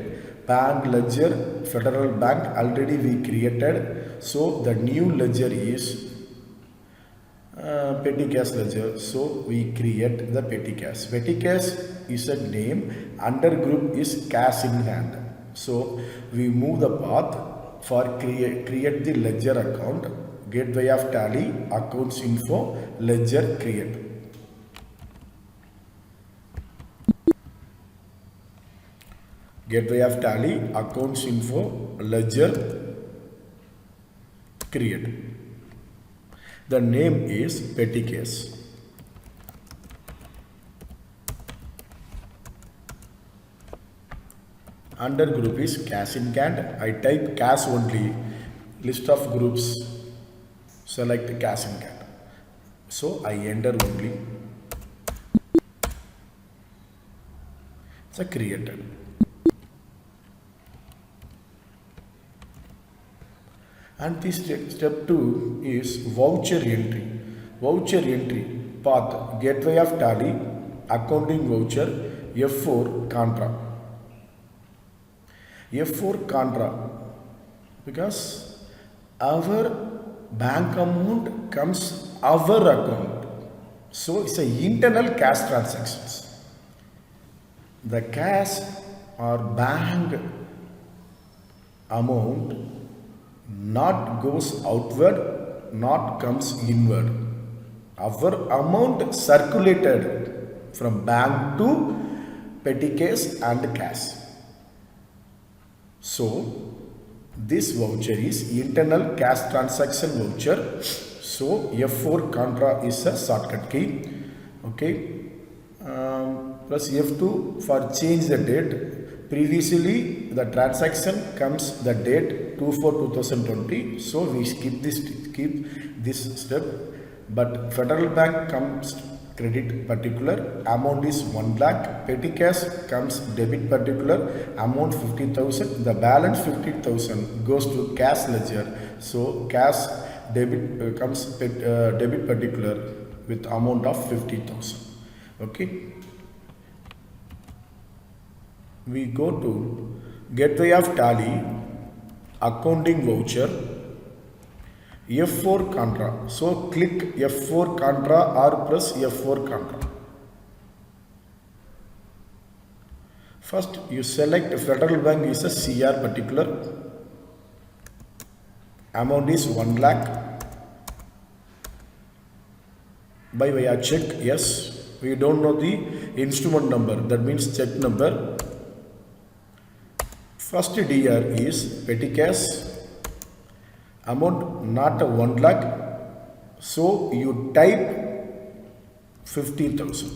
Bank ledger, Federal Bank already we created, so the new ledger is petty cash ledger, so we create the petty cash. Petty cash is a name, under group is cash in hand. So we move the path for create the ledger account, gateway of tally, accounts info, ledger create. Gateway of Tally, accounts info, ledger, create. The name is petty case. Under group is cash in hand. I type cash only. List of groups. Select cash in hand. So I enter only. It's a created. And this step 2 is voucher entry. Voucher entry path gateway of Tally, accounting voucher, F4 contra. F4 contra because our bank amount comes our account. So it's an internal cash transactions. The cash or bank amount not goes outward, not comes inward. Our amount circulated from bank to petty case and cash. So this voucher is internal cash transaction voucher. So F4 contra is a shortcut key. Okay. Plus F2 for change the date. Previously the transaction comes the date 2/4/2020. So we skip this step. But Federal Bank comes credit particular, amount is 1 lakh, petty cash comes debit particular, amount 50,000, the balance 50,000 goes to cash ledger. So cash debit comes debit particular with amount of 50,000. Okay. We go to gateway of Tally, accounting voucher, F4 contra. So click F4 contra or press F4 contra. First you select Federal Bank is a CR particular. Amount is 1 lakh. By via check, yes. We don't know the instrument number, that means check number. First DR is petty cash. Amount not 1 lakh, so you type 50,000.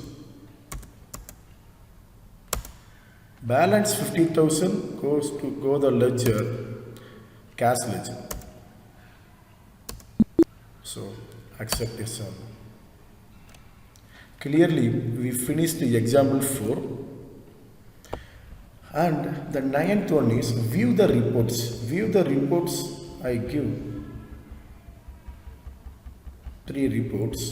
Balance 50,000 goes to the ledger, cash ledger. So accept this. Clearly we finished the example 4. And the 9th one is view the reports. View the reports. I give 3 reports.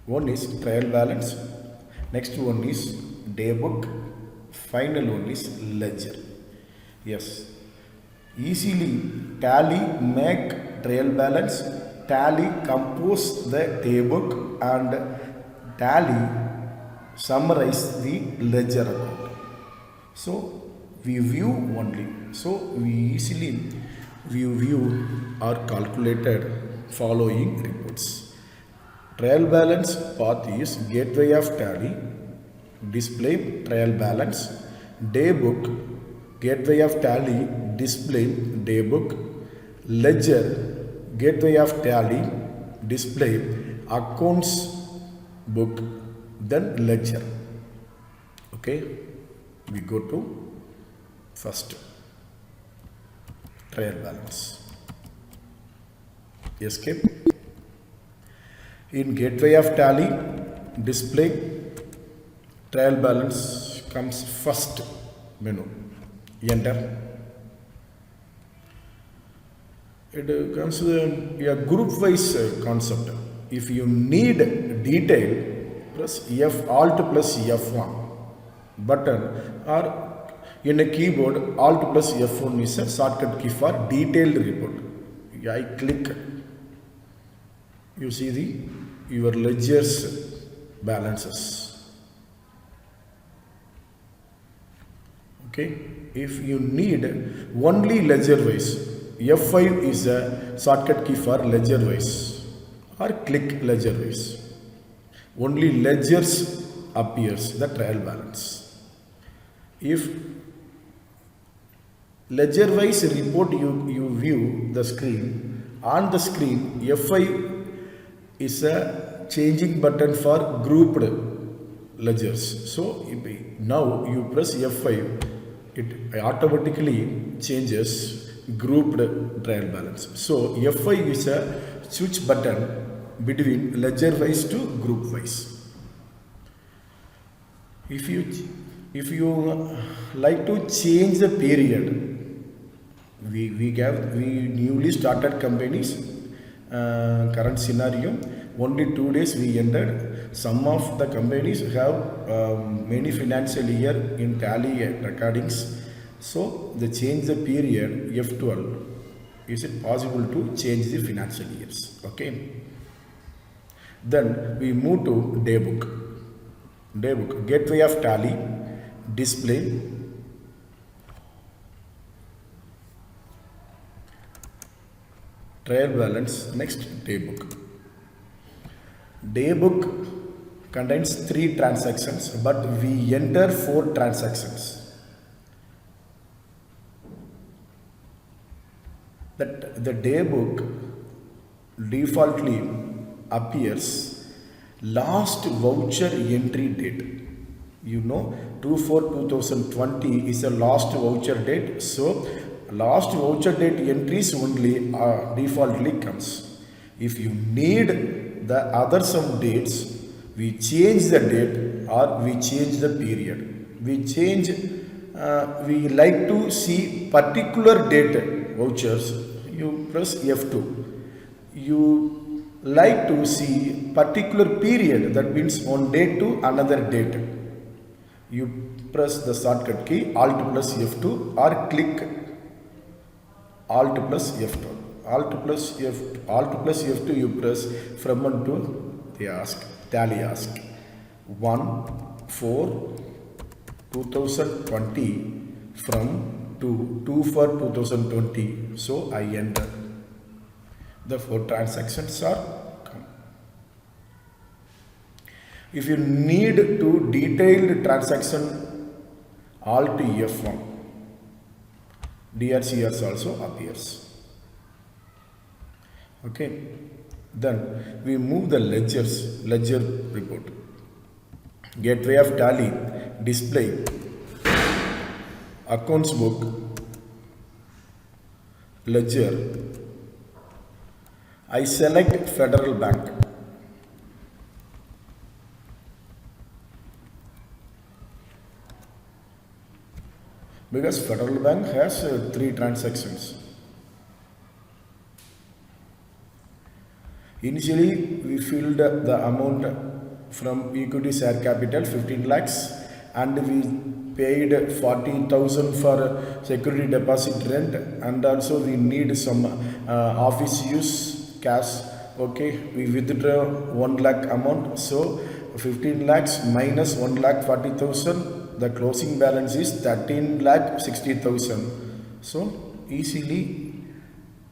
One is trial balance, next one is day book, final one is ledger. Yes, easily Tally make trial balance, Tally compose the day book, and Tally summarize the ledger account. So we view only. So we easily view or calculated following reports. Trial balance path is gateway of Tally, display trial balance, day book, gateway of Tally, display day book, ledger, gateway of Tally, display accounts book, then ledger. Okay, we go to first trial balance. Escape. In gateway of Tally, display trial balance comes first menu. Enter. It comes to a group wise concept. If you need detail, press Alt plus F1 button, or in a keyboard Alt plus F1 is a shortcut key for detailed report. I click, you see your ledger's balances. Okay, if you need only ledger wise, F5 is a shortcut key for ledger wise, or click ledger wise. Only ledgers appears the trial balance. If ledger wise report you view the screen, on the screen F5 is a changing button for grouped ledgers. So now you press F5, it automatically changes grouped trial balance. So F5 is a switch button between ledger wise to group wise. If you like to change the period, we newly started companies, current scenario only 2 days we entered. Some of the companies have many financial year in tally recordings, so they change the period F12. Is it possible to change the financial years? Okay, then we move to daybook gateway of tally, display, trial balance. Next, daybook contains 3 transactions, but we enter 4 transactions. That the daybook defaultly appears last voucher entry date. You know, 2/4/2020 is a last voucher date, so last voucher date entries only defaultly comes. If you need the other some dates, we change the date or we change the period. We like to see particular date vouchers, you press F2. You like to see particular period, that means one date to another date. You press the shortcut key Alt plus F2 or click Alt plus F2. Alt plus F2 you press from 1 to tally ask 1/4/2020 from to 2/4/2020. So I enter. The 4 transactions are come. If you need to detailed transaction, Alt F1, DRCS also appears. Okay, then we move the ledger report, gateway of tally, display, accounts book, ledger. I select Federal Bank. Because Federal Bank has 3 transactions. Initially, we filled the amount from equity share capital 15 lakhs and we paid 40,000 for security deposit rent, and also we need some office use cash. Okay, we withdraw 1 lakh amount, so 15 lakhs minus 1 lakh 40,000, the closing balance is 13 lakh 60,000. So easily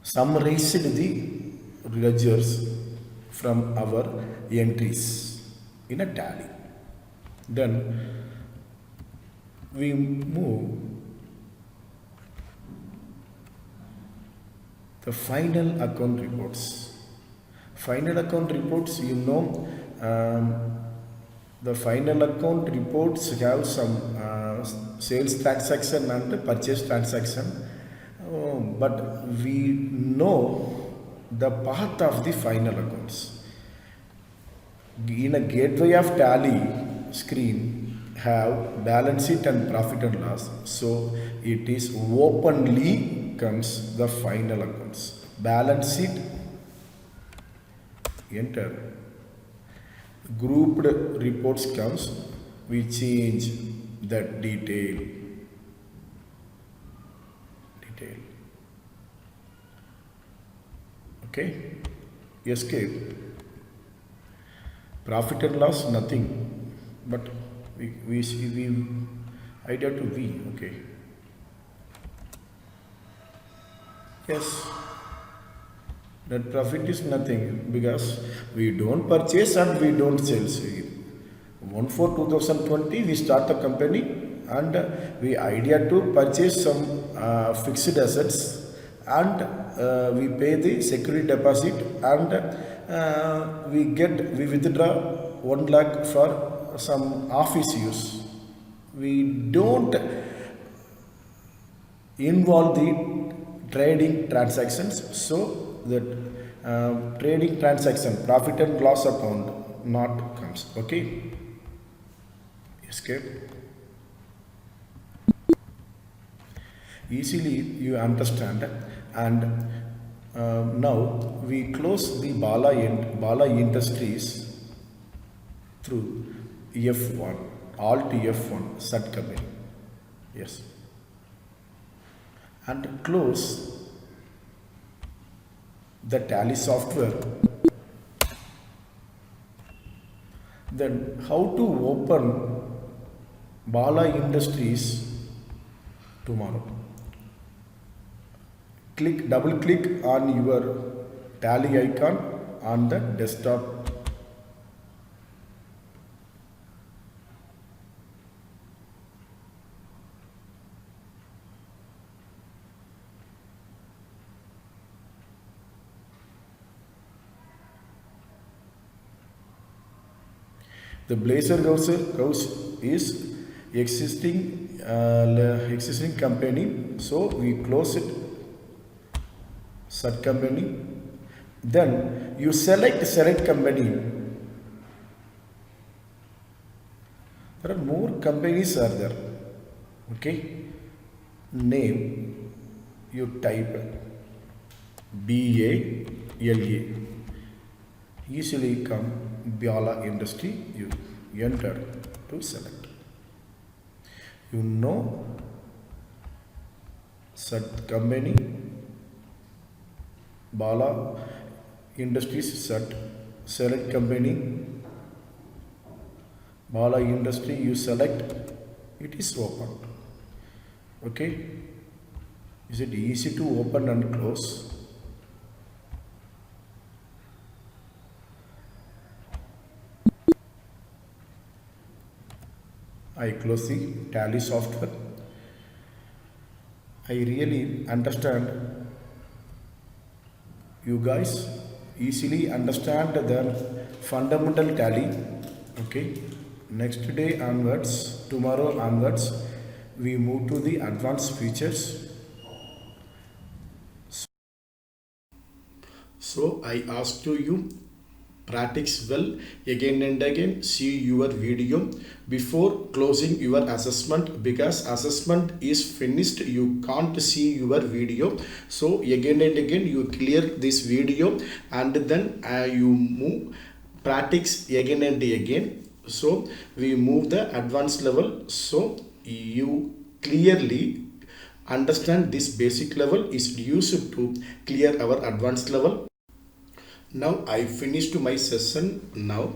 summarized the ledgers from our entries in a tally. Then we move the final account reports. Final account reports, you know, the final account reports have some sales transaction and purchase transaction, but we know the path of the final accounts. In a gateway of tally screen have balance sheet and profit and loss, so it is openly comes the final accounts. Balance sheet, enter. Grouped reports comes, we change that detail. Okay, escape. Profit and loss, nothing, but we idea to V. Okay, yes, that profit is nothing because we don't purchase and we don't sell. So 1/4/2020 we start the company and we idea to purchase some fixed assets, and we pay the security deposit, and we withdraw 1 lakh for some office use. We don't involve the trading transactions, so that trading transaction profit and loss account not comes. Okay, escape easily you understand. And now we close the Bala Industries through F1, alt F1 sub company, yes, and close the Tally software. Then how to open Bala Industries tomorrow? Double click on your Tally icon on the desktop. The Blazer House is existing company, so we close it, sub company. Then you select company. There are more companies are there. Okay, name you type BALA, easily come Bala Industry, you enter to select. You know sub company Bala Industries, select company Bala Industry, you select, it is open. Okay, is it easy to open and close? I close the Tally software. I really understand you guys easily understand the fundamental Tally. Okay, next day onwards, tomorrow onwards, we move to the advanced features. So I ask to you, practice well again and again, see your video before closing your assessment, because assessment is finished, you can't see your video. So again and again you clear this video, and then you move practice again and again. So we move the advanced level, so you clearly understand this basic level is used to clear our advanced level. Now I finished my session now,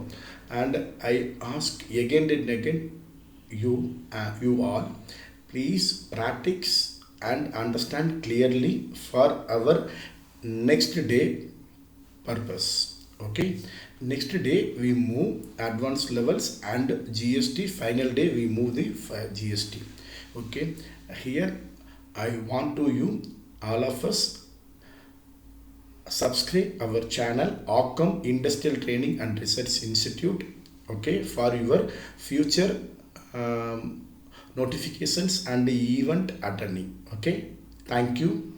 and I ask again and again you all, please practice and understand clearly for our next day purpose. Okay, next day we move advanced levels and GST. Final day we move the GST. Okay, here I want to you all of us subscribe our channel Occam Industrial Training and Research Institute. Okay, for your future notifications and event attending. Okay, thank you.